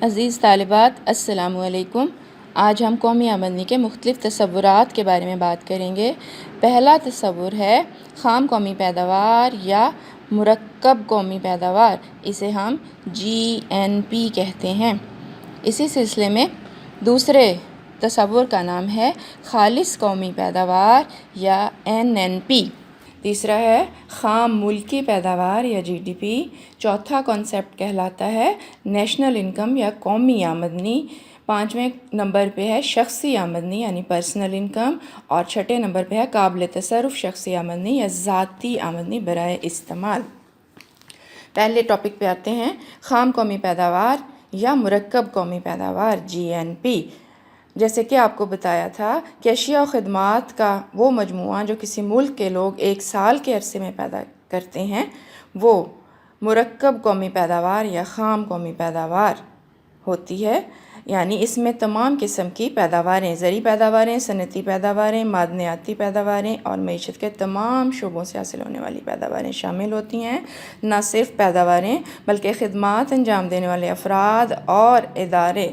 عزیز طالبات السلام علیکم۔ آج ہم قومی آمدنی کے مختلف تصورات کے بارے میں بات کریں گے۔ پہلا تصور ہے خام قومی پیداوار یا مرکب قومی پیداوار، اسے ہم GNP کہتے ہیں۔ اسی سلسلے میں دوسرے تصور کا نام ہے خالص قومی پیداوار یا NNP۔ تیسرا ہے خام ملکی پیداوار یا GDP۔ چوتھا کانسیپٹ کہلاتا ہے نیشنل انکم یا قومی آمدنی۔ پانچویں نمبر پہ ہے شخصی آمدنی یعنی پرسنل انکم، اور چھٹے نمبر پہ ہے قابل تصرف شخصی آمدنی یا ذاتی آمدنی برائے استعمال۔ پہلے ٹاپک پہ آتے ہیں خام قومی پیداوار یا مرکب قومی پیداوار GNP۔ جیسے کہ آپ کو بتایا تھا کہ اشیاء و خدمات کا وہ مجموعہ جو کسی ملک کے لوگ ایک سال کے عرصے میں پیدا کرتے ہیں وہ مرکب قومی پیداوار یا خام قومی پیداوار ہوتی ہے۔ یعنی اس میں تمام قسم کی پیداواریں، زرعی پیداواریں، صنعتی پیداواریں، معدنیاتی پیداواریں اور معیشت کے تمام شعبوں سے حاصل ہونے والی پیداواریں شامل ہوتی ہیں۔ نہ صرف پیداواریں بلکہ خدمات انجام دینے والے افراد اور ادارے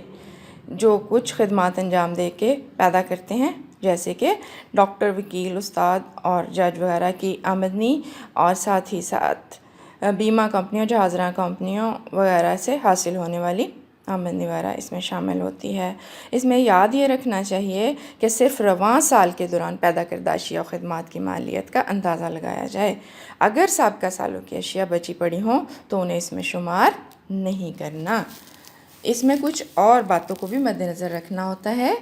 جو کچھ خدمات انجام دے کے پیدا کرتے ہیں، جیسے کہ ڈاکٹر، وکیل، استاد اور جج وغیرہ کی آمدنی، اور ساتھ ہی ساتھ بیمہ کمپنیوں، جہازراں کمپنیوں وغیرہ سے حاصل ہونے والی آمدنی وغیرہ اس میں شامل ہوتی ہے۔ اس میں یاد یہ رکھنا چاہیے کہ صرف رواں سال کے دوران پیدا کردہ اشیاء و خدمات کی مالیت کا اندازہ لگایا جائے۔ اگر سابقہ سالوں کی اشیاء بچی پڑی ہوں تو انہیں اس میں شمار نہیں کرنا۔ اس میں کچھ اور باتوں کو بھی مد نظر رکھنا ہوتا ہے۔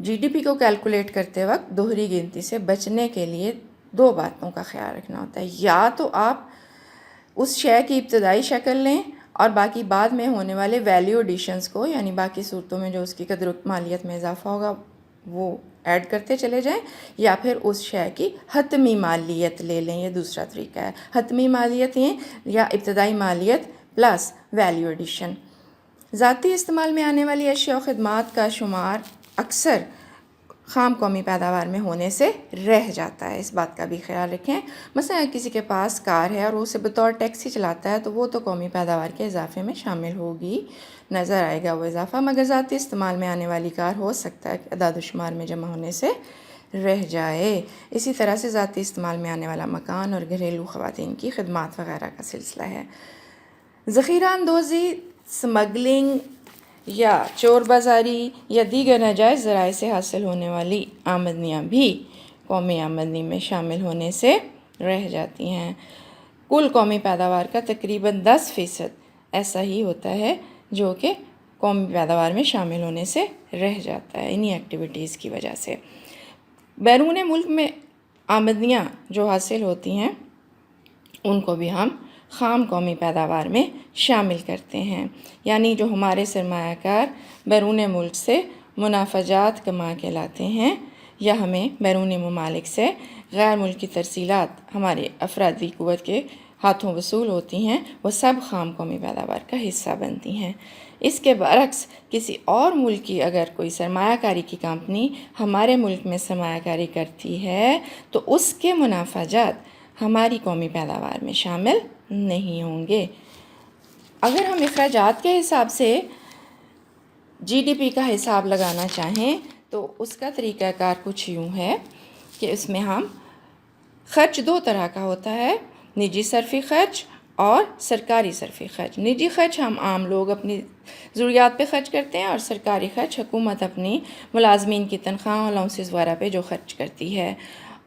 GDP کو کیلکولیٹ کرتے وقت دوہری گنتی سے بچنے کے لیے دو باتوں کا خیال رکھنا ہوتا ہے۔ یا تو آپ اس شے کی ابتدائی شکل لیں اور باقی بعد میں ہونے والے ویلیو ایڈیشنز کو، یعنی باقی صورتوں میں جو اس کی قدر مالیت میں اضافہ ہوگا وہ ایڈ کرتے چلے جائیں، یا پھر اس شے کی حتمی مالیت لے لیں۔ یہ دوسرا طریقہ ہے۔ حتمی مالیت یا ابتدائی مالیت پلس ویلیو ایڈیشن۔ ذاتی استعمال میں آنے والی اشیاء و خدمات کا شمار اکثر خام قومی پیداوار میں ہونے سے رہ جاتا ہے، اس بات کا بھی خیال رکھیں۔ مثلا کسی کے پاس کار ہے اور وہ اسے بطور ٹیکسی چلاتا ہے تو وہ تو قومی پیداوار کے اضافے میں شامل ہوگی، نظر آئے گا وہ اضافہ، مگر ذاتی استعمال میں آنے والی کار ہو سکتا ہے کہ اعداد و شمار میں جمع ہونے سے رہ جائے۔ اسی طرح سے ذاتی استعمال میں آنے والا مکان اور گھریلو خواتین کی خدمات وغیرہ کا سلسلہ ہے۔ ذخیرہ اندوزی، سمگلنگ یا چور بازاری یا دیگر ناجائز ذرائع سے حاصل ہونے والی آمدنیاں بھی قومی آمدنی میں شامل ہونے سے رہ جاتی ہیں۔ کل قومی پیداوار کا تقریباً 10% ایسا ہی ہوتا ہے جو کہ قومی پیداوار میں شامل ہونے سے رہ جاتا ہے انہی ایکٹیویٹیز کی وجہ سے۔ بیرون ملک میں آمدنیاں جو حاصل ہوتی ہیں ان کو بھی ہم خام قومی پیداوار میں شامل کرتے ہیں۔ یعنی جو ہمارے سرمایہ کار بیرون ملک سے منافع جات کما کے لاتے ہیں یا ہمیں بیرون ممالک سے غیر ملکی ترسیلات ہمارے افرادی قوت کے ہاتھوں وصول ہوتی ہیں، وہ سب خام قومی پیداوار کا حصہ بنتی ہیں۔ اس کے برعکس کسی اور ملک کی اگر کوئی سرمایہ کاری کی کمپنی ہمارے ملک میں سرمایہ کاری کرتی ہے تو اس کے منافع جات ہماری قومی پیداوار میں شامل نہیں ہوں گے۔ اگر ہم اخراجات کے حساب سے GDP کا حساب لگانا چاہیں تو اس کا طریقہ کار کچھ یوں ہے کہ اس میں ہم خرچ دو طرح کا ہوتا ہے، نجی صرفی خرچ اور سرکاری صرفی خرچ۔ نجی خرچ ہم عام لوگ اپنی ضروریات پہ خرچ کرتے ہیں، اور سرکاری خرچ حکومت اپنی ملازمین کی تنخواہ، الاؤنسز وغیرہ پہ جو خرچ کرتی ہے۔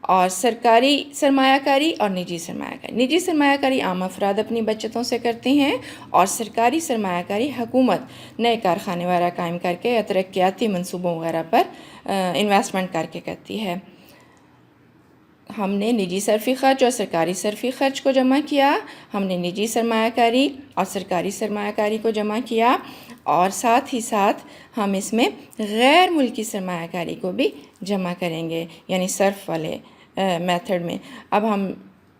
اور سرکاری سرمایہ کاری اور نجی سرمایہ کاری، نجی سرمایہ کاری عام افراد اپنی بچتوں سے کرتے ہیں، اور سرکاری سرمایہ کاری حکومت نئے کارخانے وغیرہ قائم کر کے یا ترقیاتی منصوبوں وغیرہ پر انویسٹمنٹ کر کے کرتی ہے۔ ہم نے نجی صرفی خرچ اور سرکاری صرفی خرچ کو جمع کیا، ہم نے نجی سرمایہ کاری اور سرکاری سرمایہ کاری کو جمع کیا، اور ساتھ ہی ساتھ ہم اس میں غیر ملکی سرمایہ کاری کو بھی جمع کریں گے، یعنی صرف والے میتھڈ میں۔ اب ہم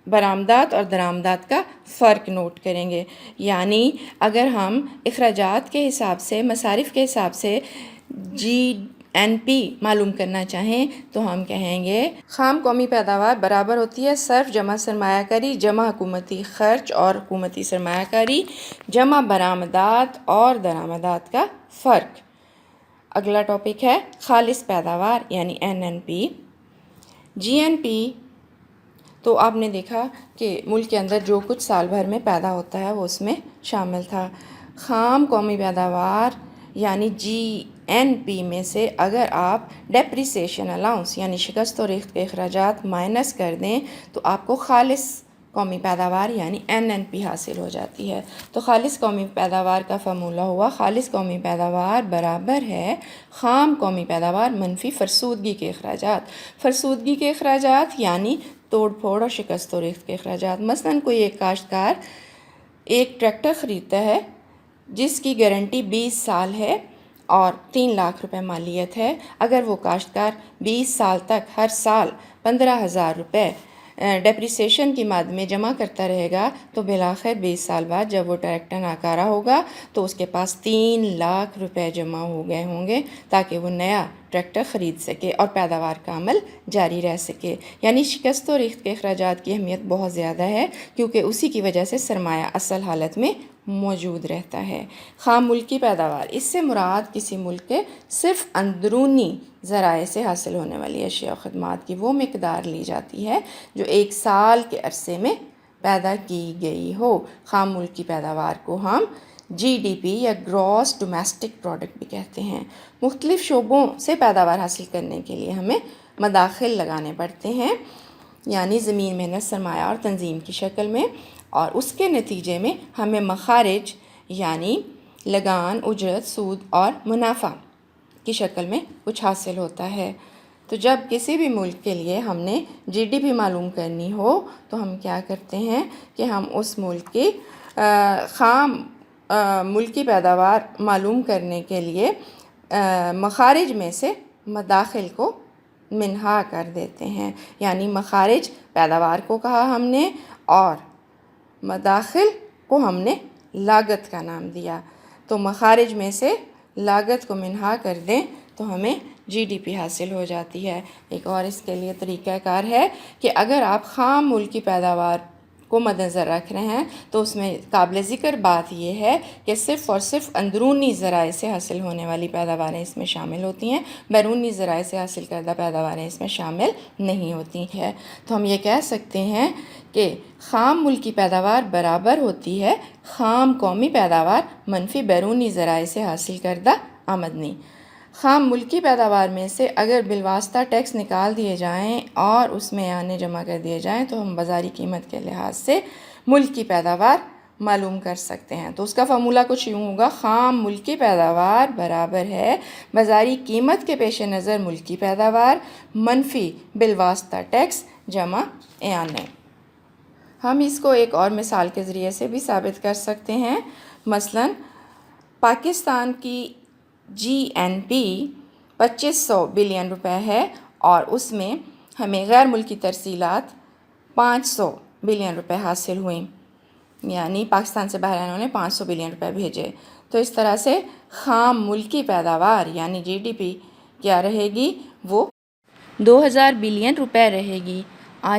برآمدات اور درآمدات کا فرق نوٹ کریں گے۔ یعنی اگر ہم اخراجات کے حساب سے، مصارف کے حساب سے این پی معلوم کرنا چاہیں تو ہم کہیں گے خام قومی پیداوار برابر ہوتی ہے صرف جمع سرمایہ کاری جمع حکومتی خرچ اور حکومتی سرمایہ کاری جمع برآمدات اور درآمدات کا فرق۔ اگلا ٹاپک ہے خالص پیداوار یعنی NNP۔ GNP تو آپ نے دیکھا کہ ملک کے اندر جو کچھ سال بھر میں پیدا ہوتا ہے وہ اس میں شامل تھا۔ خام قومی پیداوار یعنی GNP میں سے اگر آپ ڈیپریسیشن الاؤنس یعنی شکست و ریخت کے اخراجات مائنس کر دیں تو آپ کو خالص قومی پیداوار یعنی NNP حاصل ہو جاتی ہے۔ تو خالص قومی پیداوار کا فارمولہ ہوا خالص قومی پیداوار برابر ہے خام قومی پیداوار منفی فرسودگی کے اخراجات۔ فرسودگی کے اخراجات یعنی توڑ پھوڑ اور شکست و ریخت کے اخراجات۔ مثلاً کوئی ایک کاشتکار ایک ٹریکٹر خریدتا ہے جس کی گارنٹی 20 سال ہے اور 3 لاکھ روپے مالیت ہے۔ اگر وہ کاشتکار 20 سال تک ہر سال 15,000 روپے ڈیپریسیشن کی مد میں جمع کرتا رہے گا تو بالآخر 20 سال بعد جب وہ ٹریکٹر ناکارہ ہوگا تو اس کے پاس 3 لاکھ روپے جمع ہو گئے ہوں گے تاکہ وہ نیا ٹریکٹر خرید سکے اور پیداوار کا عمل جاری رہ سکے۔ یعنی شکست و ریخت کے اخراجات کی اہمیت بہت زیادہ ہے کیونکہ اسی کی وجہ سے سرمایہ اصل حالت میں موجود رہتا ہے۔ خام ملکی پیداوار اس سے مراد کسی ملک کے صرف اندرونی ذرائع سے حاصل ہونے والی اشیاء و خدمات کی وہ مقدار لی جاتی ہے جو ایک سال کے عرصے میں پیدا کی گئی ہو۔ خام ملکی پیداوار کو ہم GDP یا گراس ڈومیسٹک پروڈکٹ بھی کہتے ہیں۔ مختلف شعبوں سے پیداوار حاصل کرنے کے لیے ہمیں مداخل لگانے پڑتے ہیں یعنی زمین محنت سرمایہ اور تنظیم کی شکل میں، اور اس کے نتیجے میں ہمیں مخارج یعنی لگان اجرت سود اور منافع کی شکل میں کچھ حاصل ہوتا ہے۔ تو جب کسی بھی ملک کے لیے ہم نے GDP معلوم کرنی ہو تو ہم کیا کرتے ہیں کہ ہم اس ملک کی خام ملکی پیداوار معلوم کرنے کے لیے مخارج میں سے مداخل کو منہا کر دیتے ہیں، یعنی مخارج پیداوار کو کہا ہم نے اور مداخل کو ہم نے لاگت کا نام دیا۔ تو مخارج میں سے لاگت کو منہا کر دیں تو ہمیں GDP حاصل ہو جاتی ہے۔ ایک اور اس کے لیے طریقہ کار ہے کہ اگر آپ خام ملکی پیداوار کو مد نظر رکھ رہے ہیں تو اس میں قابل ذکر بات یہ ہے کہ صرف اور صرف اندرونی ذرائع سے حاصل ہونے والی پیداواریں اس میں شامل ہوتی ہیں، بیرونی ذرائع سے حاصل کردہ پیداواریں اس میں شامل نہیں ہوتی ہیں۔ تو ہم یہ کہہ سکتے ہیں کہ خام ملکی پیداوار برابر ہوتی ہے خام قومی پیداوار منفی بیرونی ذرائع سے حاصل کردہ آمدنی۔ خام ملکی پیداوار میں سے اگر بالواسطہ ٹیکس نکال دیے جائیں اور اس میں اعانے جمع کر دیے جائیں تو ہم بازاری قیمت کے لحاظ سے ملکی پیداوار معلوم کر سکتے ہیں۔ تو اس کا فارمولہ کچھ یوں ہوگا خام ملکی پیداوار برابر ہے بازاری قیمت کے پیش نظر ملکی پیداوار منفی بالواسطہ ٹیکس جمع اعانے۔ ہم اس کو ایک اور مثال کے ذریعے سے بھی ثابت کر سکتے ہیں۔ مثلاً پاکستان کی GNP 2500 بلین روپے ہے اور اس میں ہمیں غیر ملکی ترسیلات 500 بلین روپے حاصل ہوئیں، یعنی پاکستان سے باہر انہوں نے 500 بلین روپے بھیجے۔ تو اس طرح سے خام ملکی پیداوار یعنی GDP کیا رہے گی؟ وہ 2000 بلین روپے رہے گی۔ آج